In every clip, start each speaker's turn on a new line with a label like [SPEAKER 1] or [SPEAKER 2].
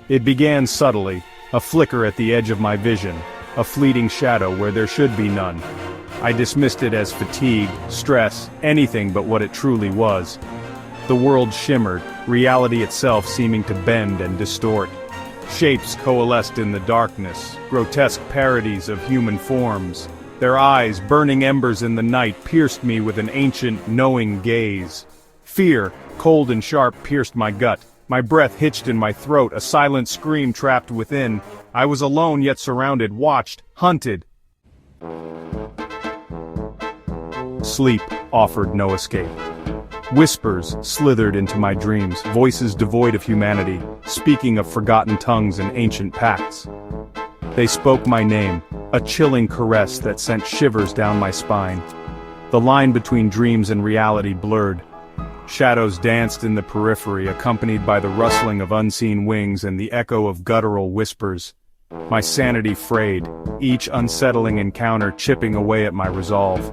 [SPEAKER 1] It began subtly, a flicker at the edge of my vision, a fleeting shadow where there should be none. I dismissed it as fatigue, stress, anything but what it truly was. The world shimmered, reality itself seeming to bend and distort. Shapes coalesced in the darkness, grotesque parodies of human forms. Their eyes, burning embers in the night, pierced me with an ancient, knowing gaze. Fear, cold and sharp, pierced my gut. My breath hitched in my throat, a silent scream trapped within. I was alone yet surrounded, watched, hunted. Sleep offered no escape. Whispers slithered into my dreams, voices devoid of humanity, speaking of forgotten tongues and ancient pacts. They spoke my name, a chilling caress that sent shivers down my spine. The line between dreams and reality blurred. Shadows danced in the periphery, accompanied by the rustling of unseen wings and the echo of guttural whispers. My sanity frayed, each unsettling encounter chipping away at my resolve.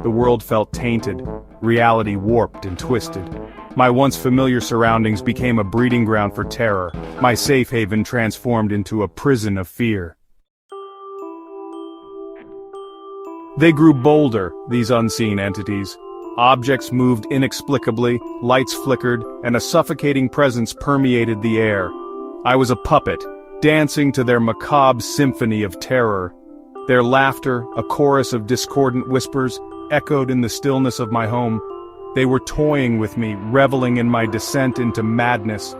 [SPEAKER 1] The world felt tainted, reality warped and twisted. My once familiar surroundings became a breeding ground for terror, my safe haven transformed into a prison of fear. They grew bolder, these unseen entities. Objects moved inexplicably, lights flickered, and a suffocating presence permeated the air. I was a puppet, dancing to their macabre symphony of terror. Their laughter, a chorus of discordant whispers, echoed in the stillness of my home. They were toying with me, reveling in my descent into madness.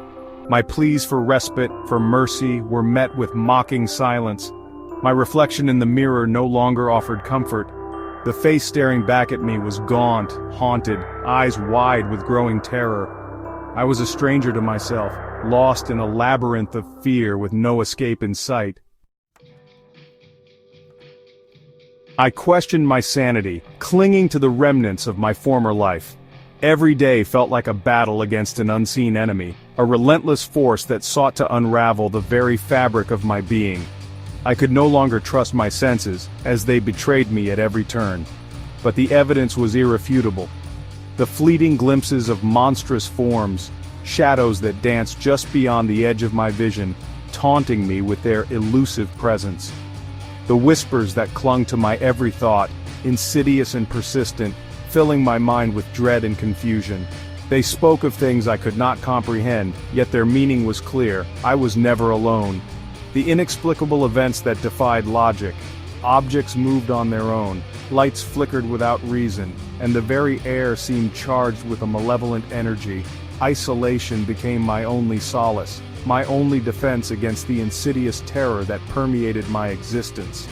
[SPEAKER 1] My pleas for respite, for mercy, were met with mocking silence. My reflection in the mirror no longer offered comfort. The face staring back at me was gaunt, haunted, eyes wide with growing terror. I was a stranger to myself, lost in a labyrinth of fear with no escape in sight. I questioned my sanity, clinging to the remnants of my former life. Every day felt like a battle against an unseen enemy, a relentless force that sought to unravel the very fabric of my being. I could no longer trust my senses, as they betrayed me at every turn. But the evidence was irrefutable. The fleeting glimpses of monstrous forms, shadows that danced just beyond the edge of my vision, taunting me with their elusive presence. The whispers that clung to my every thought, insidious and persistent, filling my mind with dread and confusion. They spoke of things I could not comprehend, yet their meaning was clear. I was never alone. The inexplicable events that defied logic. Objects moved on their own, lights flickered without reason, and the very air seemed charged with a malevolent energy. Isolation became my only solace, my only defense against the insidious terror that permeated my existence.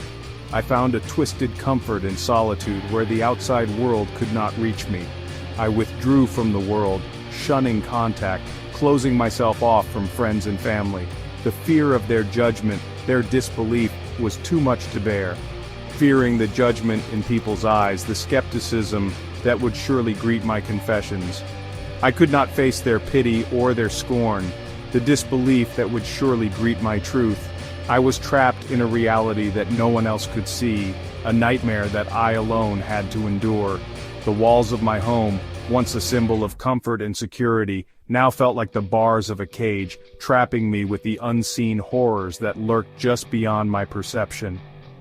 [SPEAKER 1] I found a twisted comfort in solitude where the outside world could not reach me. I withdrew from the world, shunning contact, closing myself off from friends and family. The fear of their judgment, their disbelief, was too much to bear. Fearing the judgment in people's eyes, the skepticism that would surely greet my confessions. I could not face their pity or their scorn, the disbelief that would surely greet my truth. I was trapped in a reality that no one else could see, a nightmare that I alone had to endure. The walls of my home, once a symbol of comfort and security, now felt like the bars of a cage, trapping me with the unseen horrors that lurked just beyond my perception.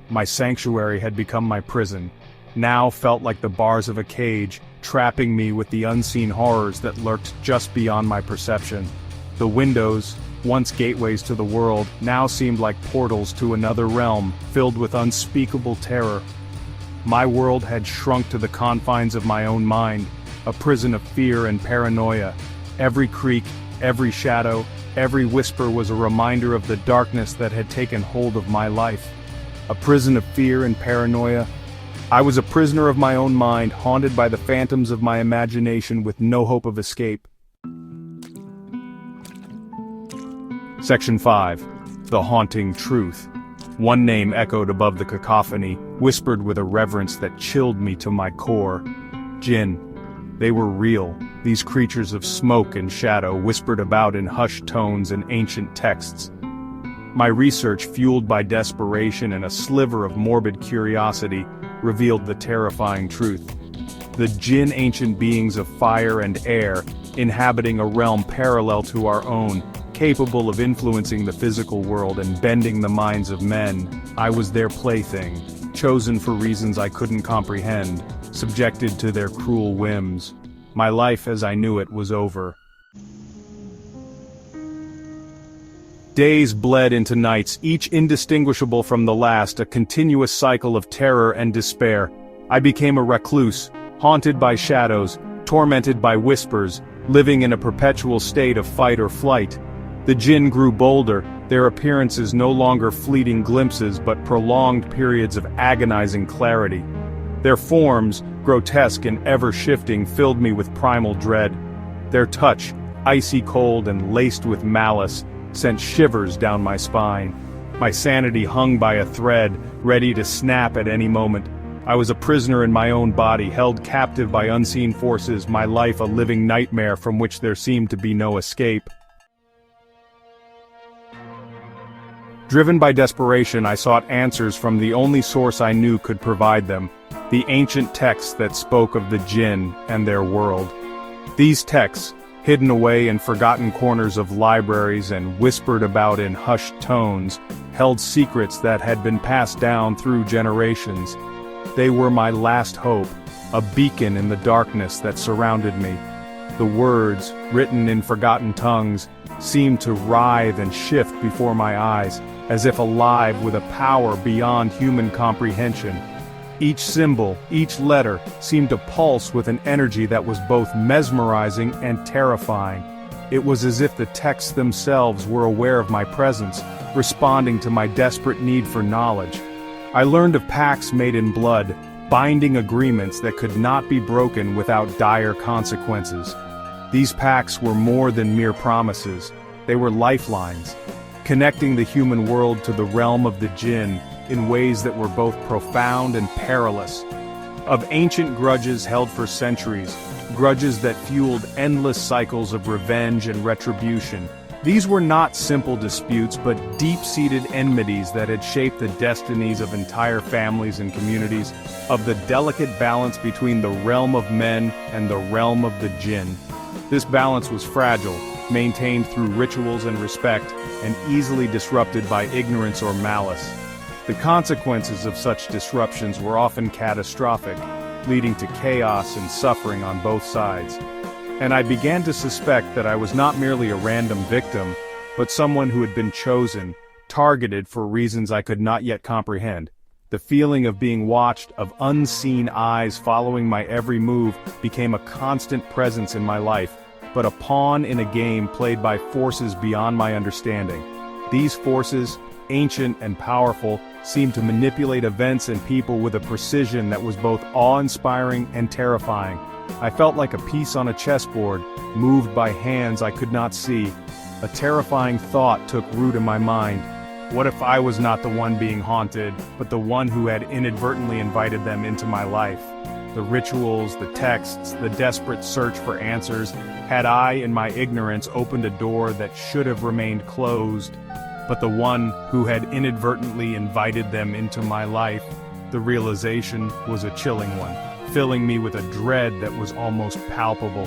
[SPEAKER 1] My sanctuary had become my prison, now felt like the bars of a cage, trapping me with the unseen horrors that lurked just beyond my perception. The windows, once gateways to the world, now seemed like portals to another realm, filled with unspeakable terror. My world had shrunk to the confines of my own mind, a prison of fear and paranoia. Every creak, every shadow, every whisper was a reminder of the darkness that had taken hold of my life. A prison of fear and paranoia. I was a prisoner of my own mind, haunted by the phantoms of my imagination with no hope of escape. Section 5. The Haunting Truth. One name echoed above the cacophony, whispered with a reverence that chilled me to my core. Jinn. They were real, these creatures of smoke and shadow whispered about in hushed tones and ancient texts. My research, fueled by desperation and a sliver of morbid curiosity, revealed the terrifying truth. The Jinn, ancient beings of fire and air, inhabiting a realm parallel to our own, capable of influencing the physical world and bending the minds of men. I was their plaything, chosen for reasons I couldn't comprehend, subjected to their cruel whims. My life as I knew it was over. Days bled into nights, each indistinguishable from the last, a continuous cycle of terror and despair. I became a recluse, haunted by shadows, tormented by whispers, living in a perpetual state of fight or flight. The Jinn grew bolder, their appearances no longer fleeting glimpses but prolonged periods of agonizing clarity. Their forms, grotesque and ever-shifting, filled me with primal dread. Their touch, icy cold and laced with malice, sent shivers down my spine. My sanity hung by a thread, ready to snap at any moment. I was a prisoner in my own body, held captive by unseen forces, my life a living nightmare from which there seemed to be no escape. Driven by desperation, I sought answers from the only source I knew could provide them, the ancient texts that spoke of the Jinn and their world. These texts, hidden away in forgotten corners of libraries and whispered about in hushed tones, held secrets that had been passed down through generations. They were my last hope, a beacon in the darkness that surrounded me. The words, written in forgotten tongues, seemed to writhe and shift before my eyes, as if alive with a power beyond human comprehension. Each symbol, each letter, seemed to pulse with an energy that was both mesmerizing and terrifying. It was as if the texts themselves were aware of my presence, responding to my desperate need for knowledge. I learned of pacts made in blood, binding agreements that could not be broken without dire consequences. These pacts were more than mere promises. They were lifelines, connecting the human world to the realm of the Jinn in ways that were both profound and perilous. Of ancient grudges held for centuries, grudges that fueled endless cycles of revenge and retribution. These were not simple disputes but deep-seated enmities that had shaped the destinies of entire families and communities, of the delicate balance between the realm of men and the realm of the Jinn. This balance was fragile, maintained through rituals and respect, and easily disrupted by ignorance or malice. The consequences of such disruptions were often catastrophic, leading to chaos and suffering on both sides. And I began to suspect that I was not merely a random victim, but someone who had been chosen, targeted for reasons I could not yet comprehend. The feeling of being watched, of unseen eyes following my every move, became a constant presence in my life, but a pawn in a game played by forces beyond my understanding. These forces, ancient and powerful, seemed to manipulate events and people with a precision that was both awe-inspiring and terrifying. I felt like a piece on a chessboard, moved by hands I could not see. A terrifying thought took root in my mind. What if I was not the one being haunted, but the one who had inadvertently invited them into my life? The rituals, the texts, the desperate search for answers. Had I, in my ignorance, opened a door that should have remained closed? But the one who had inadvertently invited them into my life, the realization was a chilling one, filling me with a dread that was almost palpable.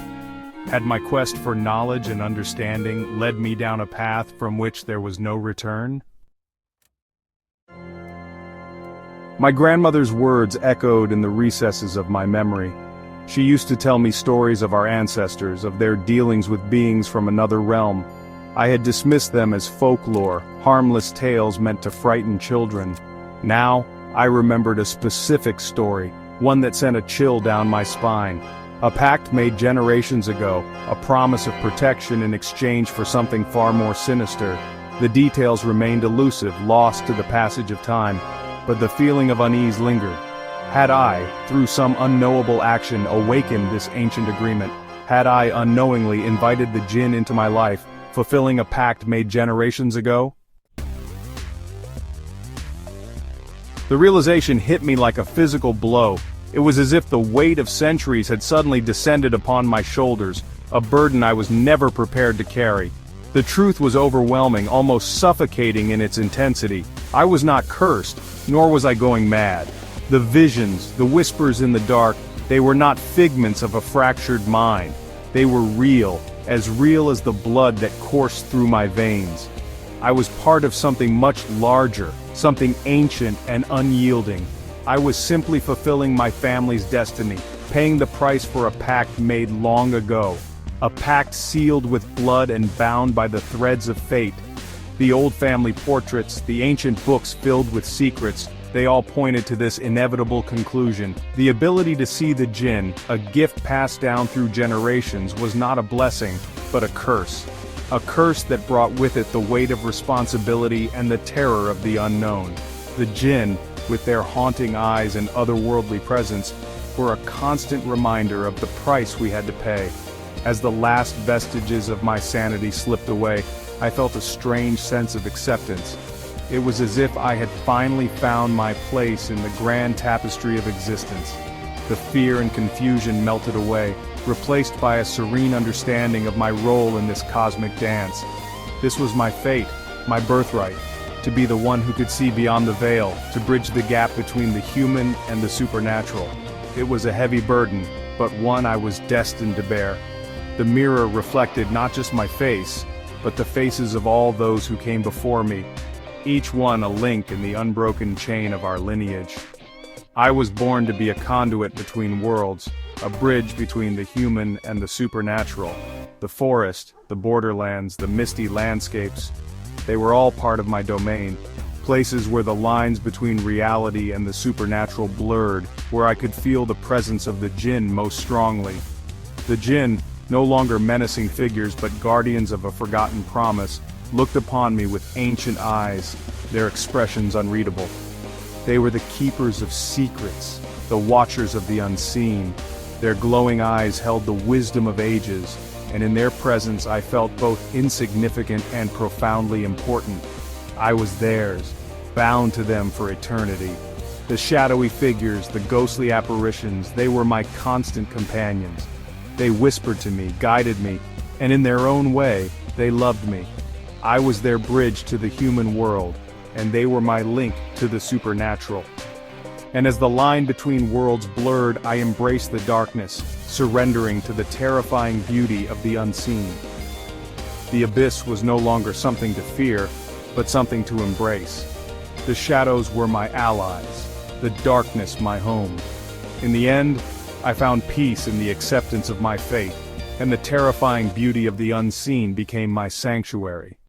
[SPEAKER 1] Had my quest for knowledge and understanding led me down a path from which there was no return? My grandmother's words echoed in the recesses of my memory. She used to tell me stories of our ancestors, of their dealings with beings from another realm. I had dismissed them as folklore, harmless tales meant to frighten children. Now, I remembered a specific story, one that sent a chill down my spine. A pact made generations ago, a promise of protection in exchange for something far more sinister. The details remained elusive, lost to the passage of time, but the feeling of unease lingered. Had I, through some unknowable action, awakened this ancient agreement? Had I unknowingly invited the Jinn into my life, fulfilling a pact made generations ago? The realization hit me like a physical blow. It was as if the weight of centuries had suddenly descended upon my shoulders, a burden I was never prepared to carry. The truth was overwhelming, almost suffocating in its intensity. I was not cursed, nor was I going mad. The visions, the whispers in the dark, they were not figments of a fractured mind. They were real, as real as the blood that coursed through my veins. I was part of something much larger, something ancient and unyielding. I was simply fulfilling my family's destiny, paying the price for a pact made long ago. A pact sealed with blood and bound by the threads of fate. The old family portraits, the ancient books filled with secrets, they all pointed to this inevitable conclusion. The ability to see the Jinn, a gift passed down through generations, was not a blessing, but a curse. A curse that brought with it the weight of responsibility and the terror of the unknown. The Jinn, with their haunting eyes and otherworldly presence, were a constant reminder of the price we had to pay. As the last vestiges of my sanity slipped away, I felt a strange sense of acceptance. It was as if I had finally found my place in the grand tapestry of existence. The fear and confusion melted away, replaced by a serene understanding of my role in this cosmic dance. This was my fate, my birthright, to be the one who could see beyond the veil, to bridge the gap between the human and the supernatural. It was a heavy burden, but one I was destined to bear. The mirror reflected not just my face, but the faces of all those who came before me, each one a link in the unbroken chain of our lineage. I was born to be a conduit between worlds, a bridge between the human and the supernatural. The forest, the borderlands, the misty landscapes, they were all part of my domain, places where the lines between reality and the supernatural blurred, where I could feel the presence of the Jinn most strongly. The Jinn, no longer menacing figures but guardians of a forgotten promise, looked upon me with ancient eyes, their expressions unreadable. They were the keepers of secrets, the watchers of the unseen. Their glowing eyes held the wisdom of ages, and in their presence I felt both insignificant and profoundly important. I was theirs, bound to them for eternity. The shadowy figures, the ghostly apparitions, they were my constant companions. They whispered to me, guided me, and in their own way, they loved me. I was their bridge to the human world, and they were my link to the supernatural. And as the line between worlds blurred, I embraced the darkness, surrendering to the terrifying beauty of the unseen. The abyss was no longer something to fear, but something to embrace. The shadows were my allies, the darkness my home. In the end, I found peace in the acceptance of my fate, and the terrifying beauty of the unseen became my sanctuary.